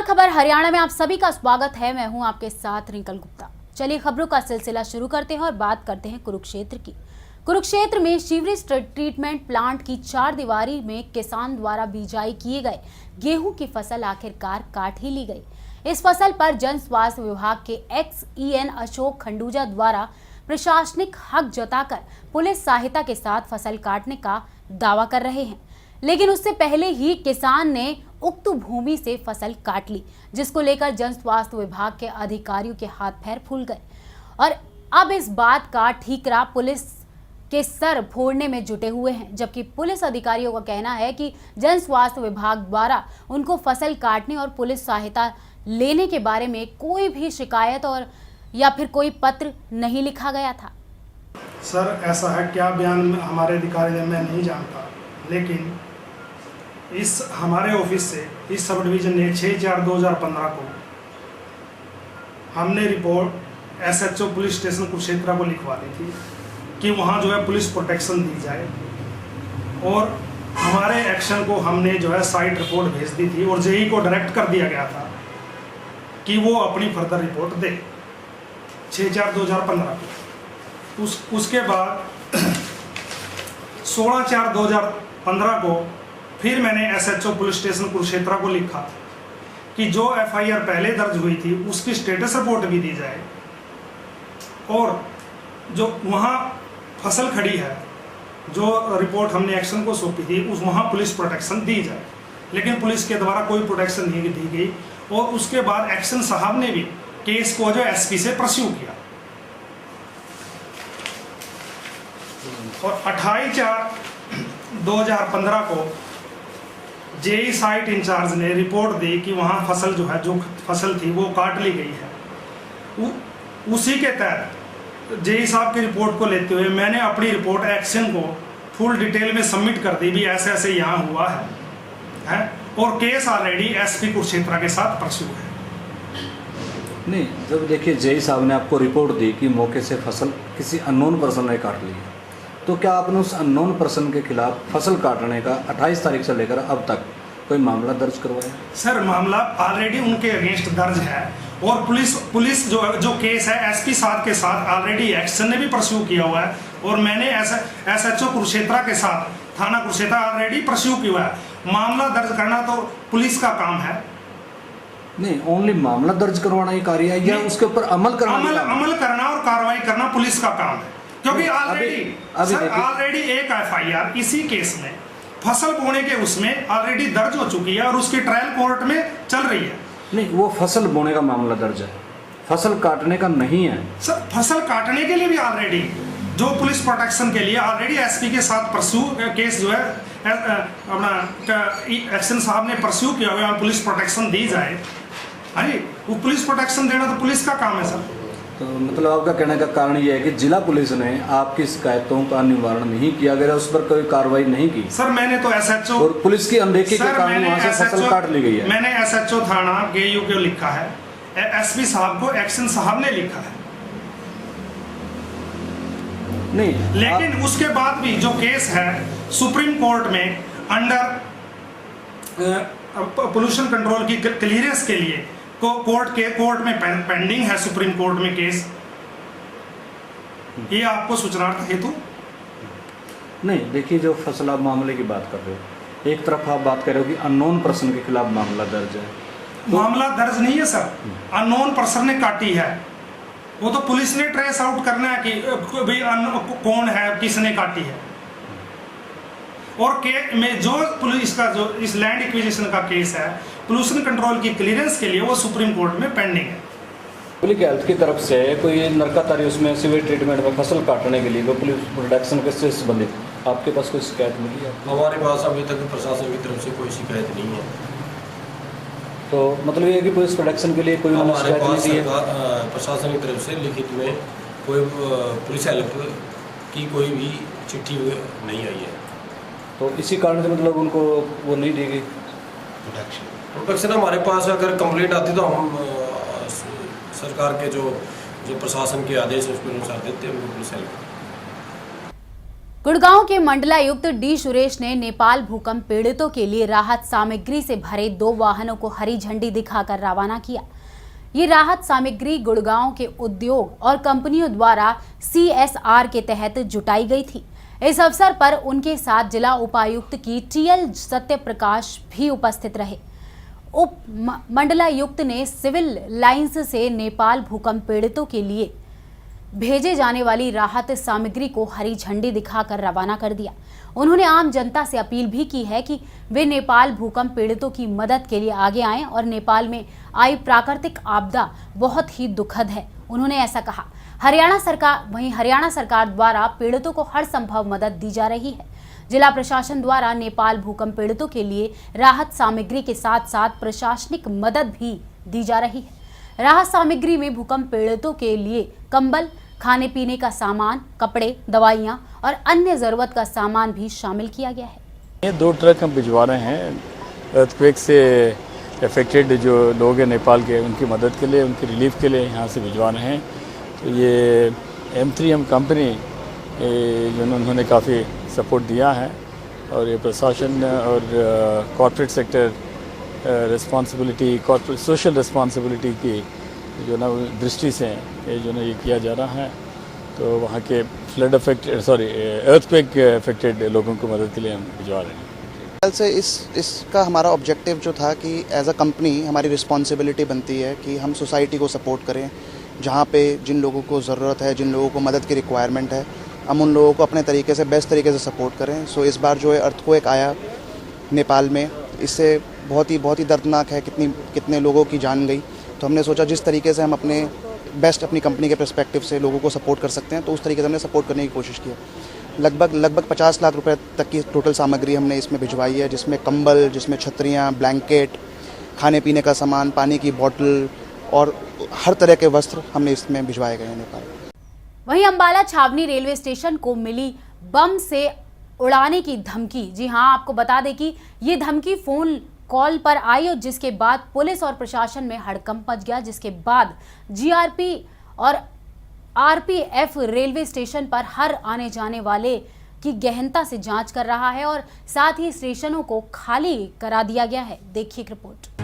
खबर हरियाणा में आप सभी का स्वागत है। मैं हूं आपके साथ रिंकल गुप्ता। चलिए खबरों का सिलसिला शुरू करते हैं और बात करते हैं कुरुक्षेत्र की। कुरुक्षेत्र में सीवरेज ट्रीटमेंट प्लांट की 4 दीवारी में किसान द्वारा बिजाई किए गए गेहूं की फसल आखिरकार काट ही ली गई। इस फसल पर जन स्वास्थ्य विभाग के XEN अशोक खंडूजा द्वारा प्रशासनिक हक जताकर पुलिस सहायता के साथ फसल काटने का दावा कर रहे हैं, लेकिन उससे पहले ही किसान ने उक्त भूमि से फसल काट ली, जिसको लेकर जन स्वास्थ्य विभाग के अधिकारियों के हाथ पैर फूल गए और अब इस बात का ठीकरा पुलिस के सर फोड़ने में जुटे हुए हैं। जबकि पुलिस अधिकारियों का कहना है कि जन स्वास्थ्य विभाग द्वारा उनको फसल काटने और पुलिस सहायता लेने के बारे में कोई भी शिकायत और या फिर कोई पत्र नहीं लिखा गया था। सर ऐसा है, क्या बयान हमारे अधिकारी ने मैं नहीं जानता, लेकिन इस हमारे ऑफिस से इस सब डिवीज़न ने 6/4/2015 को हमने report SHO police station Kurukshetra को लिखवा दी थी कि वहाँ जो है पुलिस प्रोटेक्शन दी जाए, और हमारे एक्शन को हमने जो है साइट रिपोर्ट भेज दी थी और JE को डायरेक्ट कर दिया गया था कि वो अपनी फर्दर रिपोर्ट दे 6/4/2015 को। उसके बाद 16/4/2015 को फिर मैंने SHO पुलिस स्टेशन कुरुक्षेत्र को लिखा कि जो FIR पहले दर्ज हुई थी उसकी स्टेटस रिपोर्ट भी दी जाए, और जो वहाँ फसल खड़ी है, जो रिपोर्ट हमने एक्शन को सौंपी थी, उस वहाँ पुलिस प्रोटेक्शन दी जाए, लेकिन पुलिस के द्वारा कोई प्रोटेक्शन नहीं दी गई। और उसके बाद एक्शन साहब ने भी केस को जो SP से परस्यू किया और 28/4/2015 को JE साइट इंचार्ज ने रिपोर्ट दी कि वहाँ फसल जो है, जो फसल थी वो काट ली गई है। उसी के तहत JE साहब की रिपोर्ट को लेते हुए मैंने अपनी रिपोर्ट एक्शन को फुल डिटेल में सबमिट कर दी भी ऐसे ऐसे यहाँ हुआ है और केस ऑलरेडी SP कुरुक्षेत्र के साथ परस्यू है। नहीं, जब देखिए JE साहब ने आपको रिपोर्ट दी कि मौके से फसल किसी अननोन पर्सन ने काट ली है, तो क्या आपने उस अननोन पर्सन के खिलाफ फसल काटने का 28 तारीख से लेकर अब तक कोई मामला दर्ज करवाया? सर, मामला ऑलरेडी उनके अगेंस्ट दर्ज है और पुलिस जो केस है SP साहब के साथ ऑलरेडी एक्शन ने भी परस्यू किया हुआ है, और मैंने SHO कुरुक्षेत्र के साथ थाना कुरुक्षेत्र ऑलरेडी परस्यू किया हुआ है। मामला दर्ज करना तो पुलिस का काम है। नहीं, ओनली मामला दर्ज करवाना ही कार्य है या उसके ऊपर अमल करना और कार्रवाई करना पुलिस का काम है, क्योंकि ऑलरेडी एक FIR इसी केस में फसल बोने के उसमें ऑलरेडी दर्ज हो चुकी है और उसकी ट्रायल कोर्ट में चल रही है। नहीं, वो फसल बोने का मामला दर्ज है, फसल काटने का नहीं है। सर, फसल काटने के लिए भी ऑलरेडी जो पुलिस प्रोटेक्शन के लिए ऑलरेडी SP के साथ परस्यू केस जो है अपना एक्शन साहब ने परस्यू किया हुआ, पुलिस प्रोटेक्शन दी जाए। हाँ जी, वो पुलिस प्रोटेक्शन देना तो पुलिस का काम है। सर, तो मतलब आपका कहने का कारण ये है कि जिला पुलिस ने आपकी शिकायतों का निवारण नहीं किया गया, उस पर कोई कार्रवाई नहीं की? सर, मैंने तो SHO और पुलिस की अनदेखी के कारण वहाँ से फसल काट ली गई है। मैंने SHO थाना GU को लिखा है, SP साहब को एक्शन साहब ने लिखा है। नहीं, लेकिन उसके बाद भी जो केस है सुप्रीम कोर्ट में अंडर पोल्यूशन कंट्रोल की क्लियरेंस के लिए कोर्ट में पेंडिंग है, सुप्रीम कोर्ट में केस। ये आपको सूचनार्थ हेतु। नहीं, देखिए, जो फसल आप मामले की बात कर रहे हो, एक तरफ आप बात कर रहे हो कि अननोन पर्सन के खिलाफ मामला दर्ज है, तो मामला दर्ज नहीं है सर, अननोन पर्सन ने काटी है, वो तो पुलिस ने ट्रेस आउट करना है कि भाई कौन है, किसने काटी है। और में जो पुलिस का जो इस लैंड एक्विजिशन का केस है पोल्यूशन कंट्रोल की क्लियरेंस के लिए, वो सुप्रीम कोर्ट में पेंडिंग है। पब्लिक हेल्थ की तरफ से कोई नरकातारी उसमें सीवेज ट्रीटमेंट में फसल काटने के लिए कोई पुलिस प्रोटेक्शन के से संबंधित आपके पास कोई शिकायत मिली है? हमारे पास अभी तक प्रशासन की तरफ से कोई शिकायत नहीं है। तो मतलब ये कि पुलिस प्रोटेक्शन के लिए कोई हमारे पास प्रशासन की तरफ से लिखित में कोई पुलिस हेल्प की कोई भी चिट्ठी नहीं आई है, तो इसी कारण से मतलब उनको वो नहीं दी गई प्रोटेक्शन। हमारे पास अगर कंप्लेंट आती तो हम सरकार के जो प्रशासन के आदेश है उसके अनुसार देते हैं उनको पुलिस हेल्प। गुड़गांव के मंडलायुक्त डी सुरेश ने नेपाल भूकंप पीड़ितों के लिए राहत सामग्री से भरे 2 वाहनों को हरी झंडी दिखाकर रवाना किया। ये राहत सामग्री गुड़गांव के उद्योग और कंपनियों द्वारा CSR के तहत जुटाई गई थी। इस अवसर पर उनके साथ जिला उपायुक्त की TL सत्यप्रकाश भी उपस्थित रहे। उप मंडलायुक्त ने सिविल लाइंस से नेपाल भूकंप पीड़ितों के लिए भेजे जाने वाली राहत सामग्री को हरी झंडी दिखाकर रवाना कर दिया। उन्होंने आम जनता से अपील भी की है कि वे नेपाल भूकंप पीड़ितों की मदद के लिए आगे आएं और नेपाल में आई प्राकृतिक आपदा बहुत ही दुखद है। उन्होंने ऐसा कहा। हरियाणा सरकार द्वारा पीड़ितों को हर संभव मदद दी जा रही है। जिला प्रशासन द्वारा नेपाल भूकंप पीड़ितों के लिए राहत सामग्री के साथ साथ प्रशासनिक मदद भी दी जा रही है। राहत सामग्री में भूकंप पीड़ितों के लिए कंबल, खाने पीने का सामान, कपड़े, दवाइयां और अन्य जरूरत का सामान भी शामिल किया गया है। ये 2 ट्रक हम भिजवा रहे हैं अर्थक्वेक से अफेक्टेड जो लोग हैं नेपाल के, उनकी मदद के लिए, उनकी रिलीफ के लिए यहाँ से भिजवा रहे हैं। तो ये M3M कंपनी उन्होंने काफ़ी सपोर्ट दिया है और ये प्रशासन और corporate sector responsibility, corporate social responsibility की जो ना दृष्टि से ये किया जा रहा है। तो वहाँ के फ्लड अर्थक्वेक अफेक्टेड लोगों को मदद के लिए हम भिजवा रहे हैं। से इसका हमारा ऑब्जेक्टिव जो था कि एज अ कंपनी हमारी रिस्पॉन्सिबिलिटी बनती है कि हम सोसाइटी को सपोर्ट करें। जहाँ पे जिन लोगों को ज़रूरत है, जिन लोगों को मदद की रिक्वायरमेंट है, हम उन लोगों को अपने तरीके से, बेस्ट तरीके से सपोर्ट करें। सो इस बार जो है अर्थक्वेक आया नेपाल में, इससे बहुत ही दर्दनाक है, कितने लोगों की जान गई। तो हमने सोचा जिस तरीके से हम अपने बेस्ट अपनी कंपनी के पर्सपेक्टिव से लोगों को सपोर्ट कर सकते हैं, तो उस तरीके से हमने सपोर्ट करने की कोशिश की। लगभग 50 लाख रुपए तक की टोटल सामग्री हमने इसमें भिजवाई है, जिसमें कंबल, जिसमें छतरियाँ, ब्लैंकेट, खाने पीने का सामान, पानी की बोतल और हर तरह के वस्त्र हमने इसमें भिजवाए गए हैं नेपाल। वहीं अंबाला छावनी रेलवे स्टेशन को मिली बम से उड़ाने की धमकी। जी हां, आपको बता दें कि ये धमकी फोन कॉल पर आई और जिसके बाद पुलिस और प्रशासन में हड़कंप मच गया, जिसके बाद GRP और RPF रेलवे स्टेशन पर हर आने जाने वाले की गहनता से जांच कर रहा है और साथ ही स्टेशनों को खाली करा दिया गया है। देखिए एक रिपोर्ट।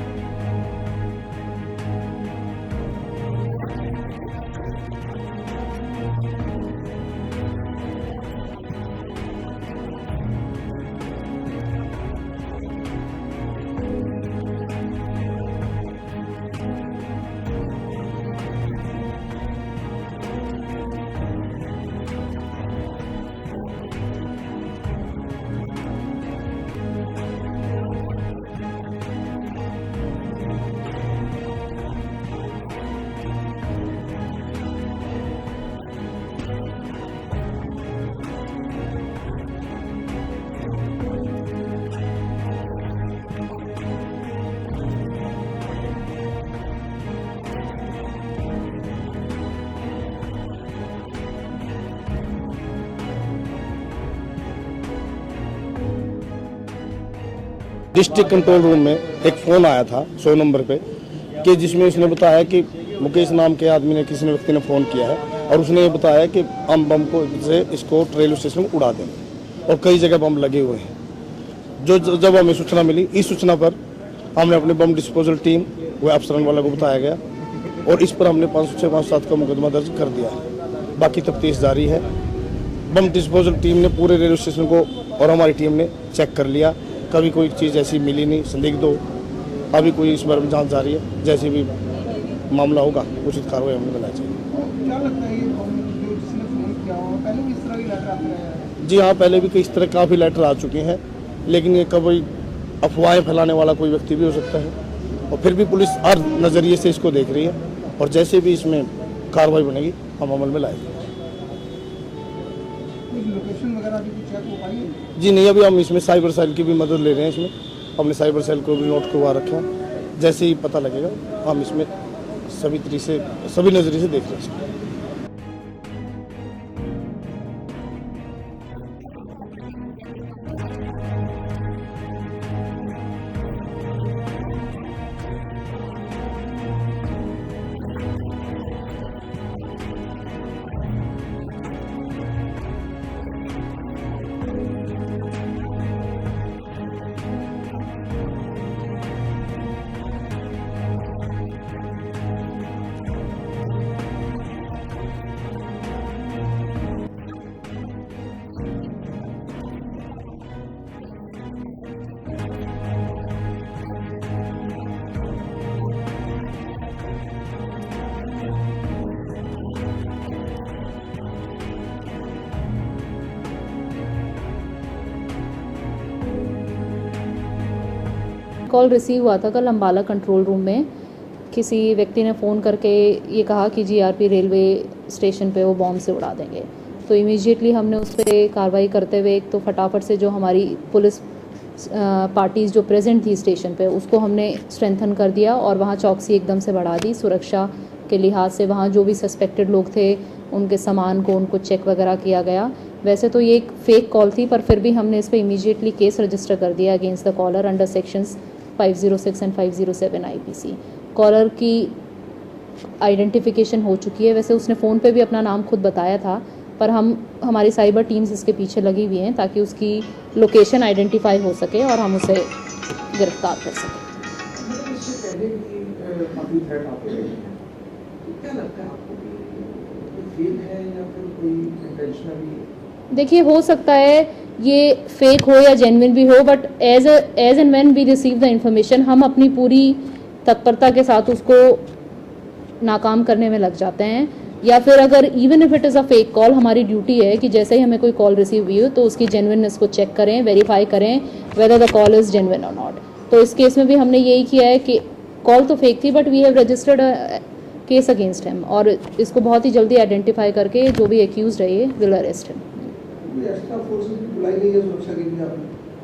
डिस्ट्रिक्ट कंट्रोल रूम में एक फ़ोन आया था 100 नंबर पे कि जिसमें उसने बताया कि मुकेश नाम के आदमी ने, किसी ने व्यक्ति ने फ़ोन किया है और उसने ये बताया कि हम बम को से इसको रेलवे स्टेशन में उड़ा दें और कई जगह बम लगे हुए हैं। जब हमें सूचना मिली, इस सूचना पर हमने अपनी बम डिस्पोजल टीम व अफसरान वाला को बताया गया और इस पर हमने 506-507 का मुकदमा दर्ज कर दिया है। बाकी तफ्तीश जारी है। बम डिस्पोजल टीम ने पूरे रेलवे स्टेशन को और हमारी टीम ने चेक कर लिया, कभी कोई चीज़ ऐसी मिली नहीं संदिग्ध हो। अभी कोई इस बारे में जांच जारी है, जैसे भी मामला होगा उचित कार्रवाई हमें करना चाहिए। क्या लगता है ये जिसने फोन किया हो, पहले भी इस तरह की लेटर आते हैं? जी हाँ, पहले भी इस तरह काफ़ी लेटर आ चुके हैं, लेकिन ये कभी अफवाहें फैलाने वाला कोई व्यक्ति भी हो सकता है और फिर भी पुलिस हर नज़रिए से इसको देख रही है और जैसे भी इसमें कार्रवाई बनेगी हम अमल में लाएंगे। लोकेशन वगैरह भी कुछ चेक हो पाई है? जी नहीं, अभी हम इसमें साइबर सेल की भी मदद ले रहे हैं। इसमें हमने साइबर सेल को भी नोट करवा रखा है, जैसे ही पता लगेगा हम इसमें सभी नज़रिए से देख रहे हैं। कॉल रिसीव हुआ था कल अम्बाला कंट्रोल रूम में। किसी व्यक्ति ने फ़ोन करके ये कहा कि जीआरपी रेलवे स्टेशन पे वो बॉम्ब से उड़ा देंगे। तो इमीडिएटली हमने उस पर कार्रवाई करते हुए एक तो फटाफट से जो हमारी पुलिस पार्टीज़ जो प्रेजेंट थी स्टेशन पे उसको हमने स्ट्रेंथन कर दिया और वहाँ चौकसी एकदम से बढ़ा दी। सुरक्षा के लिहाज से वहाँ जो भी सस्पेक्टेड लोग थे उनके सामान को उनको चेक वगैरह किया गया। वैसे तो ये एक फेक कॉल थी पर फिर भी हमने इस पर इमीडिएटली केस रजिस्टर कर दिया against the caller under sections 506 and 507 IPC. Caller की आइडेंटिफिकेशन हो चुकी है। वैसे उसने फ़ोन पे भी अपना नाम खुद बताया था पर हमारी साइबर टीम्स इसके पीछे लगी हुई हैं ताकि उसकी लोकेशन आइडेंटिफाई हो सके और हम उसे गिरफ्तार कर सकें। देखिए हो सकता है ये फेक हो या जेन्युइन भी हो but as and when we receive the information हम अपनी पूरी तत्परता के साथ उसको नाकाम करने में लग जाते हैं। या फिर अगर even if it is a fake call हमारी ड्यूटी है कि जैसे ही हमें कोई कॉल रिसीव हुई हो तो उसकी जेन्युइननेस को चेक करें, वेरीफाई करें whether the call is genuine और नॉट। तो इस केस में भी हमने यही किया है कि कॉल तो फेक थी but we have registered case against him और इसको बहुत ही जल्दी आइडेंटिफाई करके जो भी एक्यूज रहे विल अरेस्ट हिम।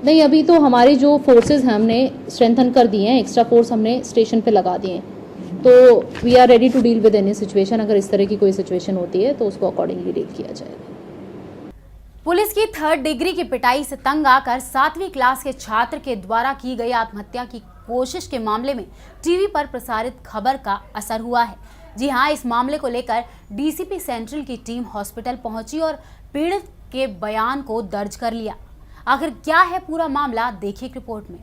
नहीं, अभी तो हमारी जो फोर्सेज हैं हमने स्ट्रेंथन कर दिए हैं, एक्स्ट्रा फोर्स हमने स्टेशन पे लगा दिए हैं। तो we are ready to deal with any situation. अगर इस तरह की कोई सिचुएशन होती है तो उसको अकॉर्डिंगली डील किया जाएगा। पुलिस की 3rd डिग्री की पिटाई से तंग आकर 7वीं क्लास के छात्र के द्वारा की गई आत्महत्या की कोशिश के मामले में टीवी पर प्रसारित खबर का असर हुआ है। जी हां, इस मामले को लेकर डीसीपी सेंट्रल की टीम हॉस्पिटल पहुंची और पीड़ित के बयान को दर्ज कर लिया। आखिर क्या है पूरा मामला, देखिए रिपोर्ट में।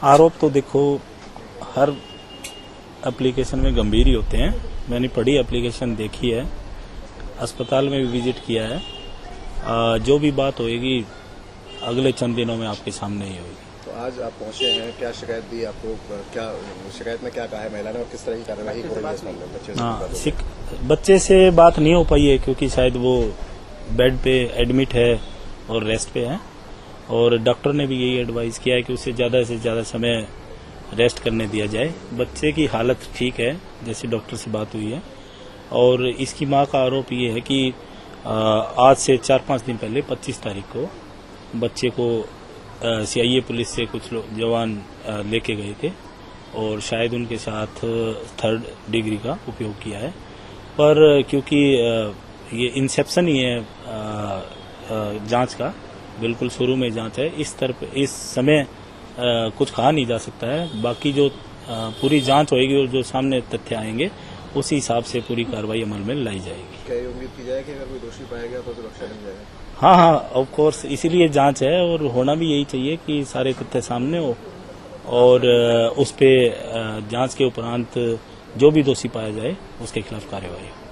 आरोप तो देखो हर एप्लीकेशन में गंभीर ही होते हैं। मैंने पढ़ी एप्लीकेशन देखी है, अस्पताल में भी विजिट किया है। जो भी बात होएगी अगले चंद दिनों में आपके सामने ही होगी। तो आज आप पहुंचे हैं, क्या शिकायत दी आपको? क्या शिकायत में क्या कहा है महिला ने और किस तरह की कार्रवाई हो रही है इस मामले में? बच्चे से बात नहीं हो पाई है क्योंकि शायद वो बेड पे एडमिट है और रेस्ट पे है और डॉक्टर ने भी यही एडवाइस किया है कि उसे ज़्यादा से ज़्यादा समय रेस्ट करने दिया जाए। बच्चे की हालत ठीक है जैसे डॉक्टर से बात हुई है। और इसकी मां का आरोप ये है कि आज से 4-5 दिन पहले 25 तारीख को बच्चे को सीआईए पुलिस से कुछ लोग जवान लेके गए थे और शायद उनके साथ 3rd डिग्री का उपयोग किया है। पर क्योंकि ये इंसेप्शन ही है जांच का, बिल्कुल शुरू में जांच है, इस समय कुछ कहा नहीं जा सकता है। बाकी जो पूरी जांच होएगी और जो सामने तथ्य आएंगे उसी हिसाब से पूरी कार्रवाई अमल में लाई जाएगी। क्या ये उम्मीद की जाए कि अगर कोई दोषी पाया गया तो सुरक्षा मिल जाएगा? हाँ, ऑफ कोर्स, इसीलिए जांच है और होना भी यही चाहिए कि सारे तथ्य सामने हो और उस पे जांच के उपरांत जो भी दोषी पाया जाए उसके खिलाफ कार्रवाई हो।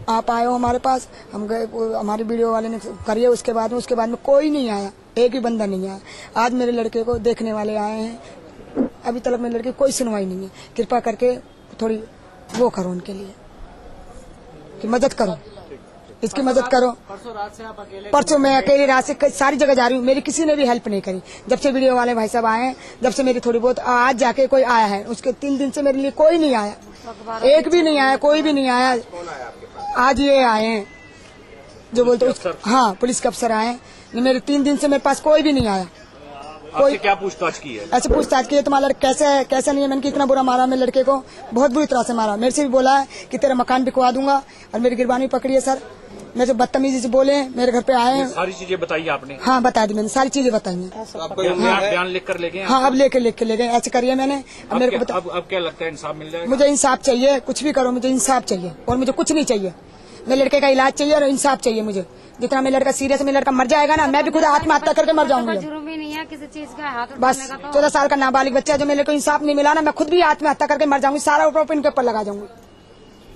आप आए हो हमारे पास, हम गए, हमारे वीडियो वाले ने करिए, उसके बाद में कोई नहीं आया, एक भी बंदा नहीं आया। आज मेरे लड़के को देखने वाले आए हैं, अभी तक मेरे लड़के कोई सुनवाई नहीं है। कृपा करके थोड़ी वो करो उनके लिए कि मदद करो। इसकी मदद करो। परसों मैं अकेली रात से सारी जगह जा रही हूँ, मेरी किसी ने भी हेल्प नहीं करी। जब से वीडियो वाले भाई साहब आए हैं, जब से मेरी थोड़ी बहुत, आज जाके कोई आया है, उसके 3 दिन से मेरे लिए कोई नहीं आया, एक भी नहीं आया, कोई भी नहीं आया। आज ये आए हैं जो बोलते, हाँ पुलिस के अफसर आए, मेरे 3 दिन से मेरे पास कोई भी नहीं आया। कोई क्या पूछताछ की है? ऐसे पूछताछ की है, तुम्हारा लड़का कैसा है कैसा नहीं है। मैंने इतना बुरा मारा मेरे लड़के को, बहुत बुरी तरह से मारा। मेरे से भी बोला है कि तेरा मकान बिकवा दूंगा, और मेरी गिरबानी पकड़ी है सर। मेरे से बदतमीजी से बोले हैं, मेरे घर पे आए हैं। सारी चीजें बताई आपने? हाँ बता दी मैंने, सारी चीजें बताई हैं। बयान लिख कर ले गए? हाँ अब लिख के ले गए, ऐसे करिए मैंने। अब मेरे को अब क्या लगता है, इंसाफ मिल जाएगा? मुझे इंसाफ चाहिए, कुछ भी करो, मुझे इंसाफ चाहिए और मुझे कुछ नहीं चाहिए। मेरे लड़के का इलाज चाहिए और इंसाफ चाहिए मुझे। जितना मेरा लड़का सीरियस, मेरा लड़का मर जाएगा ना, मैं भी खुद आत्महत्या करके मर जाऊंगी। किसी चीज का हाथ बस 14 साल का नाबालिग बच्चा है, जो मेरे को इंसाफ नहीं मिला ना, मैं खुद भी आत्महत्या करके मर जाऊंगी। सारा ऊपर इनके ऊपर लगा जाऊंगी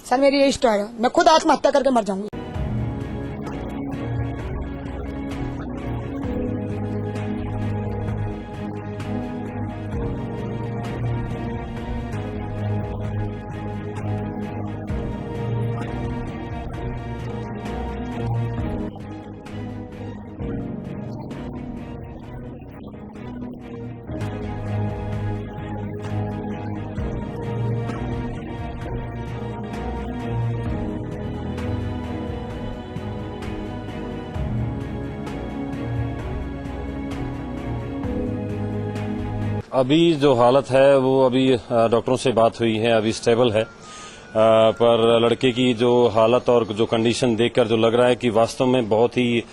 सर, मेरी यही स्टोरी है, मैं खुद आत्महत्या करके मर जाऊंगी। अभी जो हालत है वो अभी डॉक्टरों से बात हुई है, अभी स्टेबल है, पर लड़के की जो हालत और जो कंडीशन देखकर जो लग रहा है कि वास्तव में बहुत ही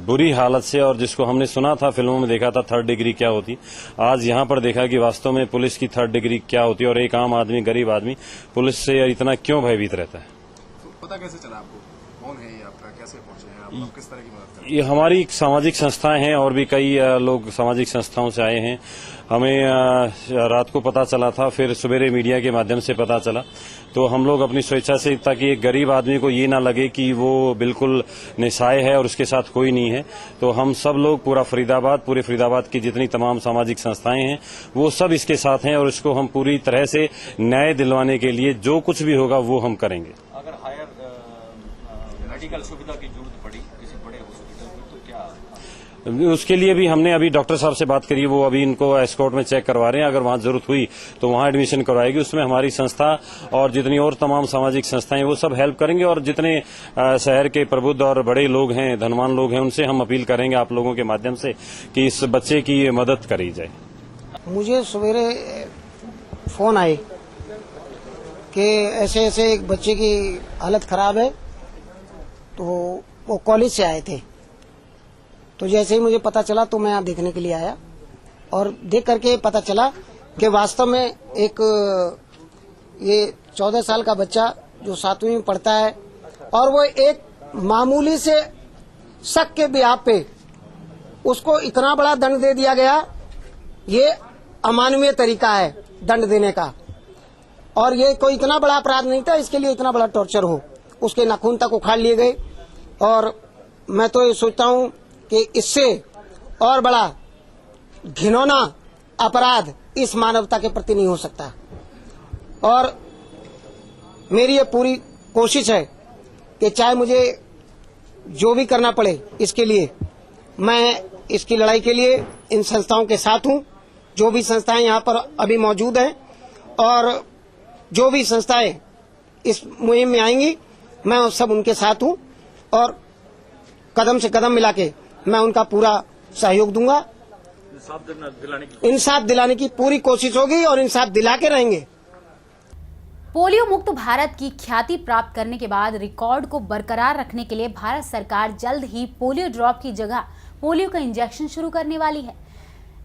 बुरी हालत से, और जिसको हमने सुना था फिल्मों में देखा था 3rd डिग्री क्या होती, आज यहाँ पर देखा कि वास्तव में पुलिस की 3rd डिग्री क्या होती है, और एक आम आदमी, गरीब आदमी पुलिस से इतना क्यों भयभीत रहता है। तो पता कैसे चला आपको? कौन है ये आपका, कैसे पहुंचे हैं आप, किस तरह की मदद करें? ये हमारी सामाजिक संस्थाएं हैं और भी कई लोग सामाजिक संस्थाओं से आए हैं। हमें रात को पता चला था, फिर सवेरे मीडिया के माध्यम से पता चला, तो हम लोग अपनी स्वेच्छा से, ताकि एक गरीब आदमी को ये ना लगे कि वो बिल्कुल निस्सहाय है और उसके साथ कोई नहीं है, तो हम सब लोग पूरे फरीदाबाद की जितनी तमाम सामाजिक संस्थाएं हैं वो सब इसके साथ हैं, और इसको हम पूरी तरह से न्याय दिलवाने के लिए जो कुछ भी होगा वो हम करेंगे। अगर हायर मेडिकल सुविधा की जरूरत पड़ी किसी बड़े हॉस्पिटल में तो क्या? उसके लिए भी हमने अभी डॉक्टर साहब से बात करी, वो अभी इनको एस्कॉर्ट में चेक करवा रहे हैं, अगर वहां जरूरत हुई तो वहां एडमिशन करवाएगी। उसमें हमारी संस्था और जितनी और तमाम सामाजिक संस्थाएं वो सब हेल्प करेंगे, और जितने शहर के प्रबुद्ध और बड़े लोग हैं, धनवान लोग हैं, उनसे हम अपील करेंगे आप लोगों के माध्यम से कि इस बच्चे की मदद करी जाए। मुझे सवेरे फोन आए कि ऐसे ऐसे एक बच्चे की हालत खराब है, तो वो कॉलेज से आए थे। तो जैसे ही मुझे पता चला तो मैं यहाँ देखने के लिए आया, और देख करके पता चला कि वास्तव में एक ये 14 साल का बच्चा जो 7वीं में पढ़ता है, और वो एक मामूली से शक के बिहाफ पे उसको इतना बड़ा दंड दे दिया गया। ये अमानवीय तरीका है दंड देने का, और ये कोई इतना बड़ा अपराध नहीं था इसके लिए इतना बड़ा टॉर्चर हो। उसके नाखून तक उखाड़ लिए गए, और मैं तो ये सोचता हूं कि इससे और बड़ा घिनौना अपराध इस मानवता के प्रति नहीं हो सकता। और मेरी ये पूरी कोशिश है कि चाहे मुझे जो भी करना पड़े इसके लिए, मैं इसकी लड़ाई के लिए इन संस्थाओं के साथ हूं। जो भी संस्थाएं यहाँ पर अभी मौजूद हैं और जो भी संस्थाएं इस मुहिम में आएंगी, मैं सब उनके साथ हूं, और कदम से कदम मिला के मैं उनका पूरा सहयोग दूंगा। इंसाफ दिलाने की पूरी कोशिश होगी और इंसाफ दिला के रहेंगे। पोलियो मुक्त भारत की ख्याति प्राप्त करने के बाद रिकॉर्ड को बरकरार रखने के लिए भारत सरकार जल्द ही पोलियो ड्रॉप की जगह पोलियो का इंजेक्शन शुरू करने वाली है,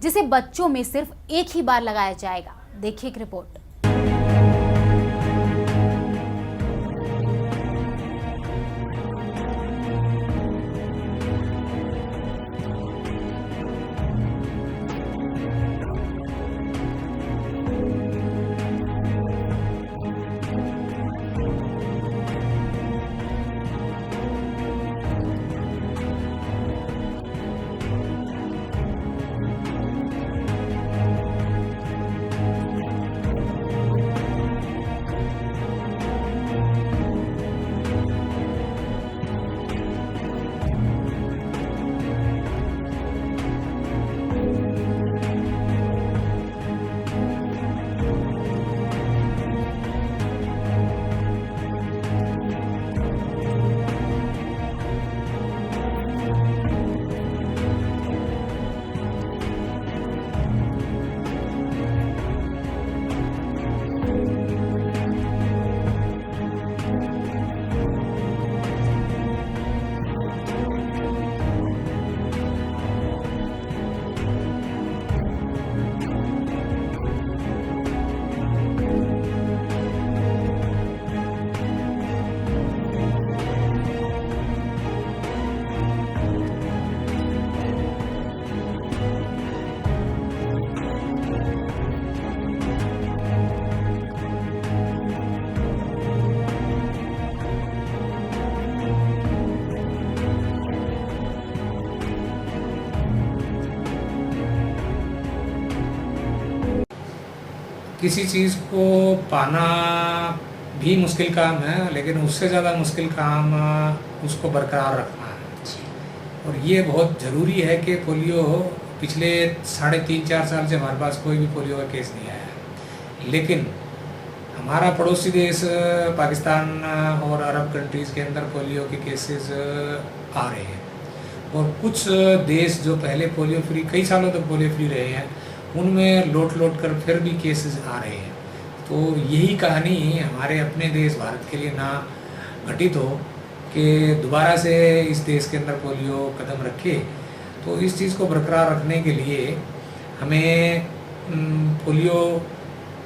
जिसे बच्चों में सिर्फ एक ही बार लगाया जाएगा। देखिए एक रिपोर्ट। किसी चीज़ को पाना भी मुश्किल काम है, लेकिन उससे ज़्यादा मुश्किल काम उसको बरकरार रखना है। और ये बहुत ज़रूरी है कि पोलियो पिछले 3.5-4 साल से हमारे पास कोई भी पोलियो का केस नहीं आया है, लेकिन हमारा पड़ोसी देश पाकिस्तान और अरब कंट्रीज़ के अंदर पोलियो के केसेस आ रहे हैं। और कुछ देश जो पहले पोलियो फ्री, कई सालों तक पोलियो फ्री रहे हैं, उनमें लौट कर फिर भी केसेस आ रहे हैं। तो यही कहानी हमारे अपने देश भारत के लिए ना घटित हो कि दोबारा से इस देश के अंदर पोलियो कदम रखे। तो इस चीज़ को बरकरार रखने के लिए हमें पोलियो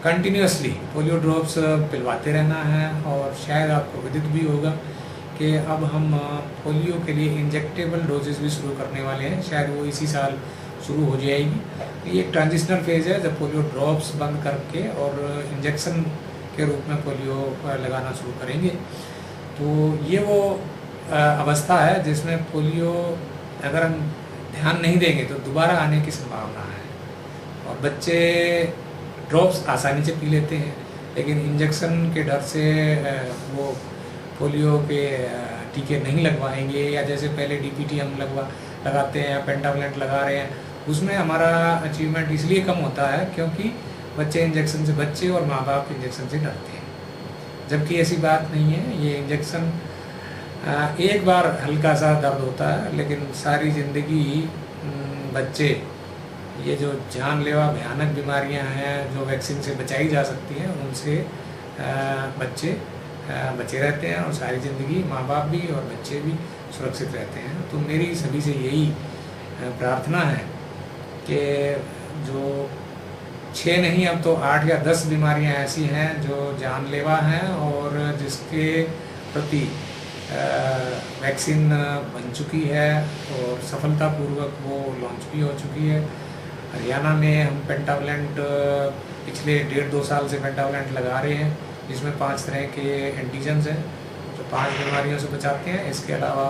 कंटिन्यूसली पोलियो ड्रॉप्स पिलवाते रहना है। और शायद आपको विदित भी होगा कि अब हम पोलियो के लिए इंजेक्टेबल डोजेस भी शुरू करने वाले हैं, शायद वो इसी साल शुरू हो जाएगी। ये एक ट्रांजिशनल फेज़ है जब पोलियो ड्रॉप्स बंद करके और इंजेक्शन के रूप में पोलियो लगाना शुरू करेंगे। तो ये वो अवस्था है जिसमें पोलियो अगर हम ध्यान नहीं देंगे तो दोबारा आने की संभावना है। और बच्चे ड्रॉप्स आसानी से पी लेते हैं, लेकिन इंजेक्शन के डर से वो पोलियो के टीके नहीं लगवाएंगे, या जैसे पहले डीपीटी हम लगाते हैं या पेंटावलेंट लगा रहे हैं, उसमें हमारा अचीवमेंट इसलिए कम होता है क्योंकि बच्चे और माँ बाप इंजेक्शन से डरते हैं। जबकि ऐसी बात नहीं है। ये इंजेक्शन एक बार हल्का सा दर्द होता है, लेकिन सारी ज़िंदगी बच्चे, ये जो जानलेवा भयानक बीमारियां हैं जो वैक्सीन से बचाई जा सकती हैं, उनसे बच्चे बचे रहते हैं और सारी ज़िंदगी माँ बाप भी और बच्चे भी सुरक्षित रहते हैं। तो मेरी सभी से यही प्रार्थना है कि जो 6 नहीं अब तो 8 या 10 बीमारियां ऐसी हैं जो जानलेवा हैं और जिसके प्रति वैक्सीन बन चुकी है और सफलतापूर्वक वो लॉन्च भी हो चुकी है। हरियाणा में हम पेंटावलेंट पिछले 1.5-2 साल से पेंटावलेंट लगा रहे हैं, जिसमें 5 तरह के एंटीजन्स हैं जो 5 बीमारियों से बचाते हैं। इसके अलावा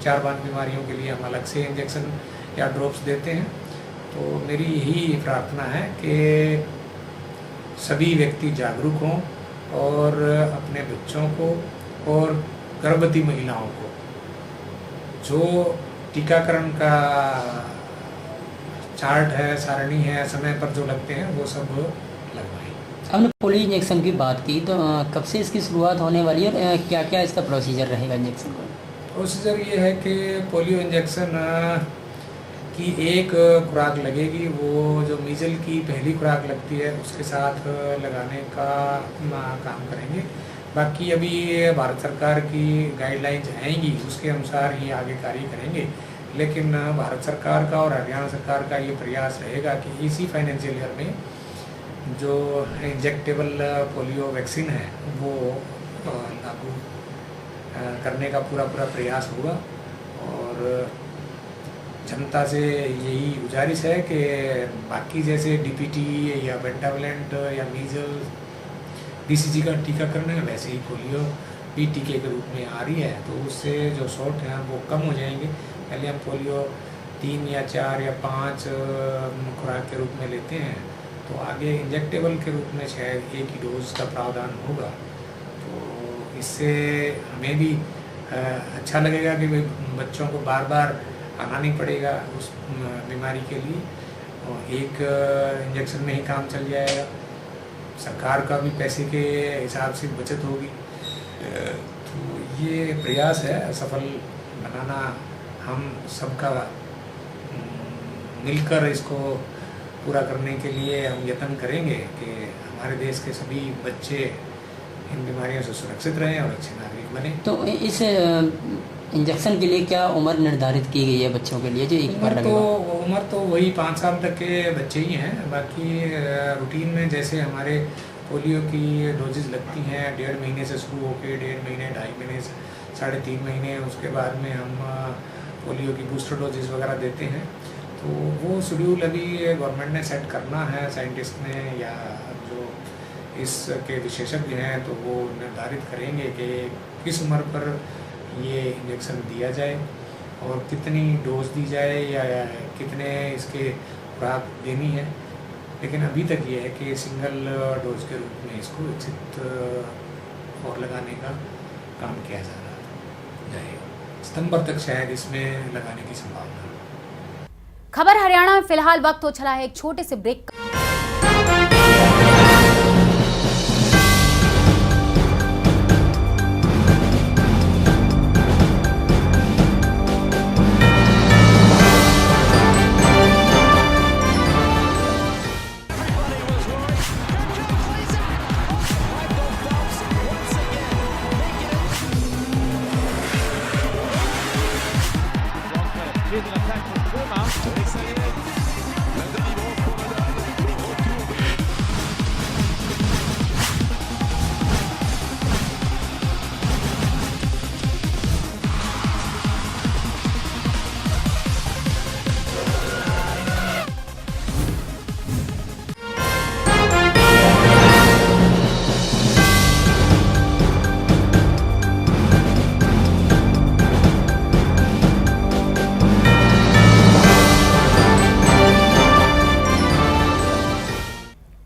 4-5 बीमारियों के लिए हम अलग से इंजेक्शन या ड्रॉप्स देते हैं। तो मेरी यही प्रार्थना है कि सभी व्यक्ति जागरूक हों और अपने बच्चों को और गर्भवती महिलाओं को जो टीकाकरण का चार्ट है, सारणी है, समय पर जो लगते हैं वो सब लगवाएं। हमने पोलियो इंजेक्शन की बात की, तो कब से इसकी शुरुआत होने वाली है और क्या क्या इसका प्रोसीजर रहेगा इंजेक्शन का? प्रोसीजर ये है कि पोलियो इंजेक्शन की एक खुराक लगेगी, वो जो मीजल की पहली खुराक लगती है उसके साथ लगाने का काम करेंगे। बाकी अभी भारत सरकार की गाइडलाइंस आएंगी, उसके अनुसार ही आगे कार्य करेंगे। लेकिन भारत सरकार का और हरियाणा सरकार का ये प्रयास रहेगा कि इसी फाइनेंशियल ईयर में जो इंजेक्टेबल पोलियो वैक्सीन है वो लागू करने का पूरा प्रयास होगा। और जनता से यही गुजारिश है कि बाकी जैसे डीपीटी या पेंटावलेंट या मीजल्स बीसीजी का टीकाकरण है, वैसे ही पोलियो भी टीके के रूप में आ रही है। तो उससे जो शॉट हैं वो कम हो जाएंगे। पहले हम पोलियो 3 या 4 या 5 खुराक के रूप में लेते हैं, तो आगे इंजेक्टेबल के रूप में शायद एक ही डोज का प्रावधान होगा। तो इससे हमें भी अच्छा लगेगा कि बच्चों को बार बार आना नहीं पड़ेगा उस बीमारी के लिए, और एक इंजेक्शन में ही काम चल जाएगा। सरकार का भी पैसे के हिसाब से बचत होगी। तो ये प्रयास है सफल बनाना, हम सबका मिलकर इसको पूरा करने के लिए हम यत्न करेंगे कि हमारे देश के सभी बच्चे इन बीमारियों से सुरक्षित रहें और अच्छे नागरिक बने। तो इस इंजेक्शन के लिए क्या उम्र निर्धारित की गई है बच्चों के लिए जो एक बार लगेगा? उम्र तो वही 5 साल तक के बच्चे ही हैं। बाकी रूटीन में जैसे हमारे पोलियो की डोजेज लगती हैं 1.5 महीने से शुरू होकर 1.5 महीने, 2.5 महीने, 3.5 महीने, उसके बाद में हम पोलियो की बूस्टर डोजेज वगैरह देते हैं। तो वो शेड्यूल अभी गवर्नमेंट ने सेट करना है, साइंटिस्ट ने या जो इसके विशेषज्ञ हैं तो वो निर्धारित करेंगे कि किस उम्र पर ये इंजेक्शन दिया जाए और कितनी डोज दी जाए या कितने इसके खुराक देनी है। लेकिन अभी तक ये है कि सिंगल डोज के रूप में इसको विकसित और लगाने का काम किया जा रहा है। सितंबर तक शायद इसमें लगाने की संभावना है। खबर हरियाणा में फिलहाल वक्त हो चला है एक छोटे से ब्रेक का।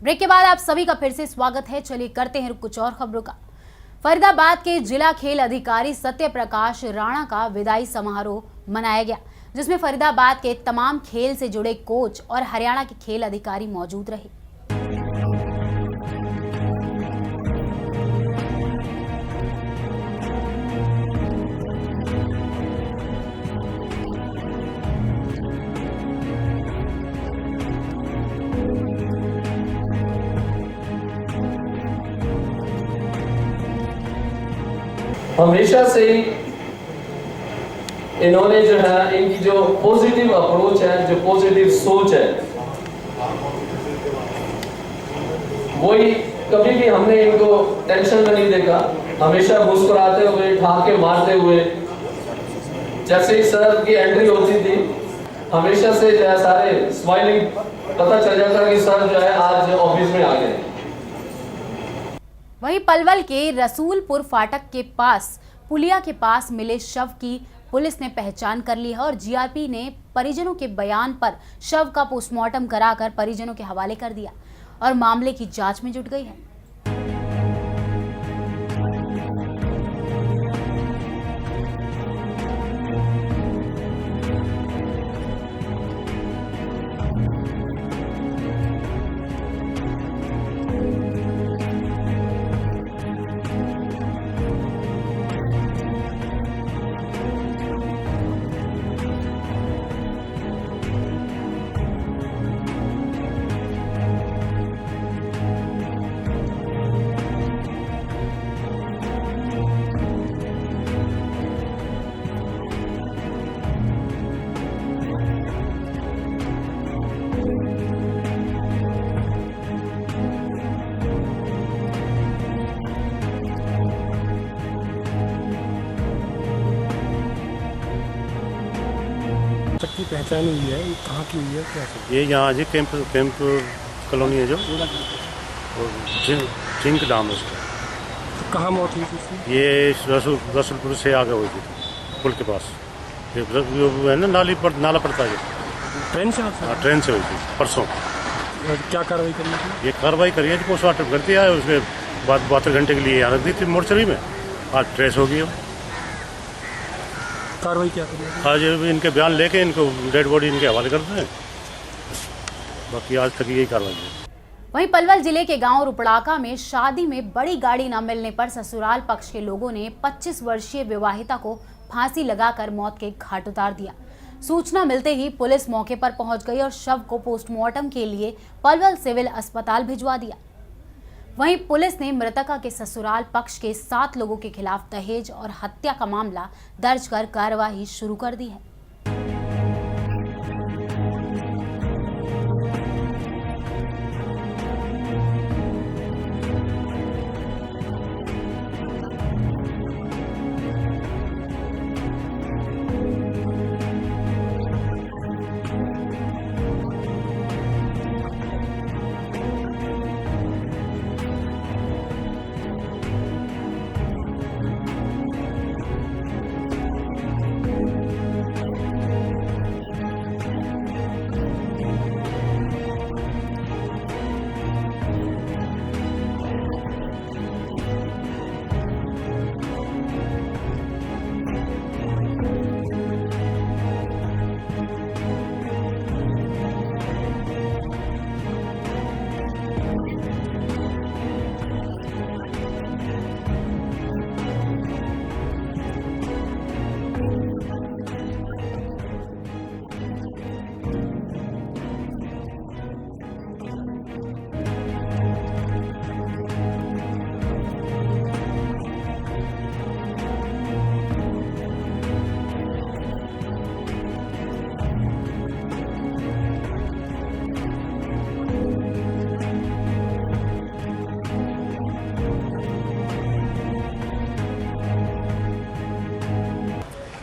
ब्रेक के बाद आप सभी का फिर से स्वागत है। चलिए करते हैं कुछ और खबरों का। फरीदाबाद के जिला खेल अधिकारी सत्य प्रकाश राणा का विदाई समारोह मनाया गया, जिसमें फरीदाबाद के तमाम खेल से जुड़े कोच और हरियाणा के खेल अधिकारी मौजूद रहे। हमेशा से ही इन्होंने जो है, इनकी जो पॉजिटिव अप्रोच है, जो पॉजिटिव सोच है, वही कभी भी हमने इनको टेंशन में नहीं देखा। हमेशा मुस्कुराते हुए, ठाके मारते हुए, जैसे ही सर की एंट्री होती थी हमेशा से जो है सारे स्माइलिंग, पता चल जाता कि सर जो है आज ऑफिस में आ गए। वहीं पलवल के रसूलपुर फाटक के पास पुलिया के पास मिले शव की पुलिस ने पहचान कर ली है और जीआरपी ने परिजनों के बयान पर शव का पोस्टमार्टम कराकर परिजनों के हवाले कर दिया और मामले की जांच में जुट गई है। की पहचान हुई है, कहाँ की हुई है, क्या ये यहाँ जी कैंप कॉलोनी है जो, और जिंक डाम है उसका। तो कहाँ मौत हुई थी? ये रसूलपुर से आगे हुई थी, पुल के पास। ये है ना नाला पड़ता है। ट्रेन से? हाँ, ट्रेन से हुई थी परसों। क्या कार्रवाई करनी थी? ये कार्रवाई करी है, पोस्टमार्टम कर दिया है। उसके बाद 72 घंटे के लिए यहाँ रख दी थी मोर्चरी में। आज ट्रेस हो गई। कार्रवाई क्या करेंगे? आज इनके बयान लेके इनको डेड बॉडी इनके हवाले करते हैं। बाकी आज तक यही कार्रवाई है। वहीं पलवल जिले के गांव रुपड़ाका में शादी में बड़ी गाड़ी न मिलने पर ससुराल पक्ष के लोगों ने 25 वर्षीय विवाहिता को फांसी लगाकर मौत के घाट उतार दिया। सूचना मिलते ही पुलिस मौके पर पहुंच गई और शव को पोस्टमार्टम के लिए पलवल सिविल अस्पताल भिजवा दिया। वहीं पुलिस ने मृतका के ससुराल पक्ष के 7 लोगों के खिलाफ दहेज और हत्या का मामला दर्ज कर कार्रवाई शुरू कर दी है।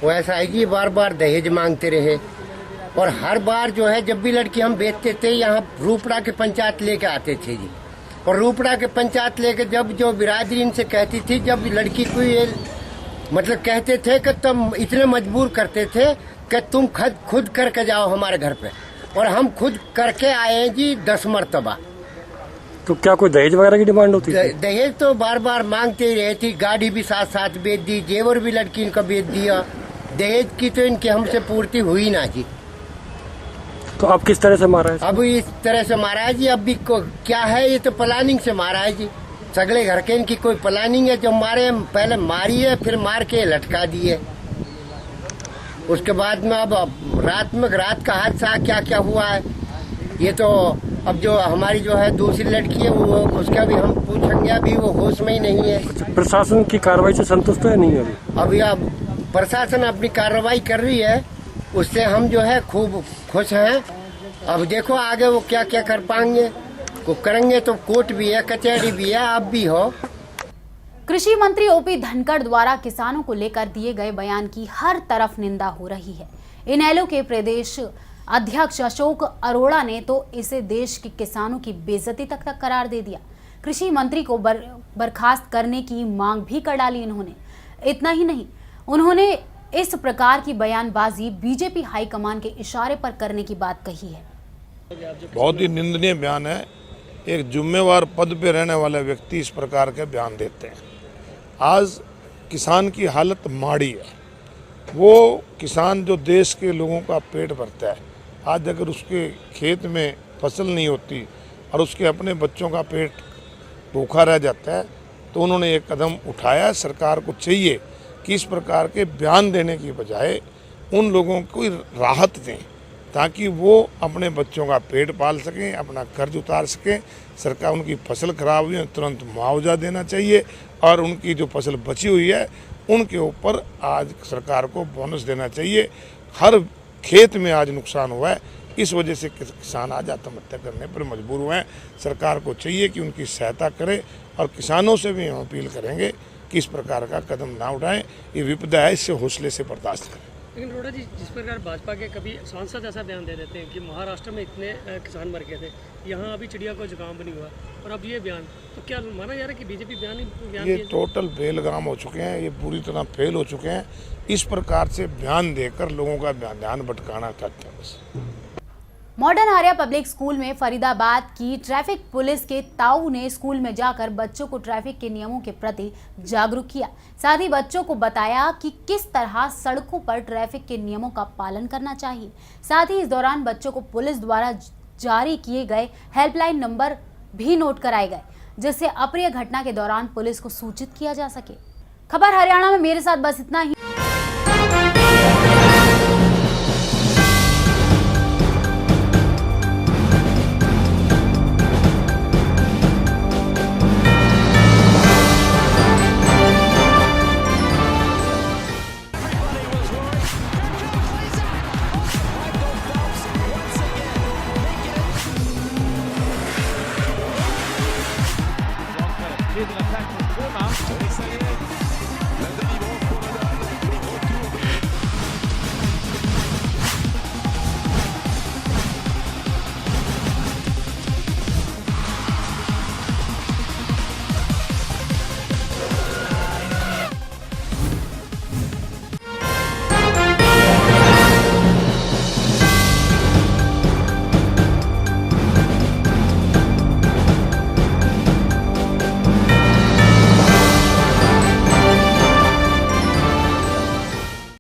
वो ऐसा है कि बार बार दहेज मांगते रहे और हर बार जो है जब भी लड़की हम बेचते थे यहाँ रूपड़ा के पंचायत लेके आते थे जी। और रूपड़ा के पंचायत लेके जब जो बिरादरी इनसे कहती थी, जब लड़की को ये मतलब कहते थे कि तुम इतने मजबूर करते थे कि तुम खुद करके जाओ हमारे घर पे, और हम खुद करके आए हैं जी 10 मरतबा। तो क्या कोई दहेज वगैरह की डिमांड होती है? दहेज तो बार बार मांगते ही रहे थी, गाड़ी भी साथ साथ बेच दी, जेवर भी लड़की इनका बेच दिया। दहेज की तो इनकी हमसे पूर्ति हुई ना जी। तो अब किस तरह से मारा है? अब इस तरह से मारा है जी। अब भी क्या है, ये तो प्लानिंग से मारा है जी। सगले घर के इनकी कोई प्लानिंग है, जो मारे पहले मारी है फिर मार के लटका दिए। उसके बाद में अब रात का हादसा क्या क्या हुआ है ये तो अब जो हमारी जो है दूसरी लड़की है वो उसका भी हम पूछेंगे, अभी वो होश में ही नहीं है। प्रशासन की कार्रवाई से संतुष्ट है नहीं अभी अब प्रशासन अपनी कार्रवाई कर रही है, उससे हम जो है खूब खुश हैं। अब देखो आगे वो क्या क्या कर पाएंगे, वो करेंगे तो कोर्ट भी है, कचहरी भी है, अब भी हो। कृषि मंत्री ओपी धनखड़ द्वारा किसानों को लेकर दिए गए बयान की हर तरफ निंदा हो रही है। इनेलो के प्रदेश अध्यक्ष अशोक अरोड़ा ने तो इसे देश के किसानों की बेइज्जती तक करार दे दिया। कृषि मंत्री को बर्खास्त करने की मांग भी कर डाली इन्होंने। इतना ही नहीं, उन्होंने इस प्रकार की बयानबाजी बीजेपी हाईकमान के इशारे पर करने की बात कही है। बहुत ही निंदनीय बयान है। एक जिम्मेवार पद पे रहने वाले व्यक्ति इस प्रकार के बयान देते हैं। आज किसान की हालत माड़ी है। वो किसान जो देश के लोगों का पेट भरता है, आज अगर उसके खेत में फसल नहीं होती और उसके अपने बच्चों का पेट भूखा रह जाता है, तो उन्होंने एक कदम उठाया। सरकार को चाहिए कि इस प्रकार के बयान देने की बजाय उन लोगों को राहत दें, ताकि वो अपने बच्चों का पेट पाल सकें, अपना कर्ज उतार सकें। सरकार उनकी फसल खराब हुई है तुरंत मुआवजा देना चाहिए, और उनकी जो फसल बची हुई है उनके ऊपर आज सरकार को बोनस देना चाहिए। हर खेत में आज नुकसान हुआ है, इस वजह से किसान आज आत्महत्या करने पर मजबूर हुए हैं। सरकार को चाहिए कि उनकी सहायता करे, और किसानों से भी हम अपील करेंगे कि इस प्रकार का कदम ना उठाएं। ये विपदा है, इससे हौसले से बर्दाश्त करें। लेकिन रोड़ा जी, जिस प्रकार भाजपा के कभी सांसद ऐसा बयान दे देते हैं कि महाराष्ट्र में इतने किसान मर गए थे, यहाँ अभी चिड़िया को जुकाम भी नहीं हुआ, और अब ये बयान, तो क्या माना जा रहा है कि बीजेपी बयान ये टोटल बेलगाम हो चुके हैं, ये पूरी तरह फेल हो चुके हैं। इस प्रकार से बयान देकर लोगों का ध्यान भटकाना चाहते हैं बस। मॉडर्न आर्या पब्लिक स्कूल में फरीदाबाद की ट्रैफिक पुलिस के ताऊ ने स्कूल में जाकर बच्चों को ट्रैफिक के नियमों के प्रति जागरूक किया। साथ ही बच्चों को बताया कि किस तरह सड़कों पर ट्रैफिक के नियमों का पालन करना चाहिए। साथ ही इस दौरान बच्चों को पुलिस द्वारा जारी किए गए हेल्पलाइन नंबर भी नोट कराए गए, जिससे अप्रिय घटना के दौरान पुलिस को सूचित किया जा सके। खबर हरियाणा में मेरे साथ बस इतना ही। Here's an attack from Puma.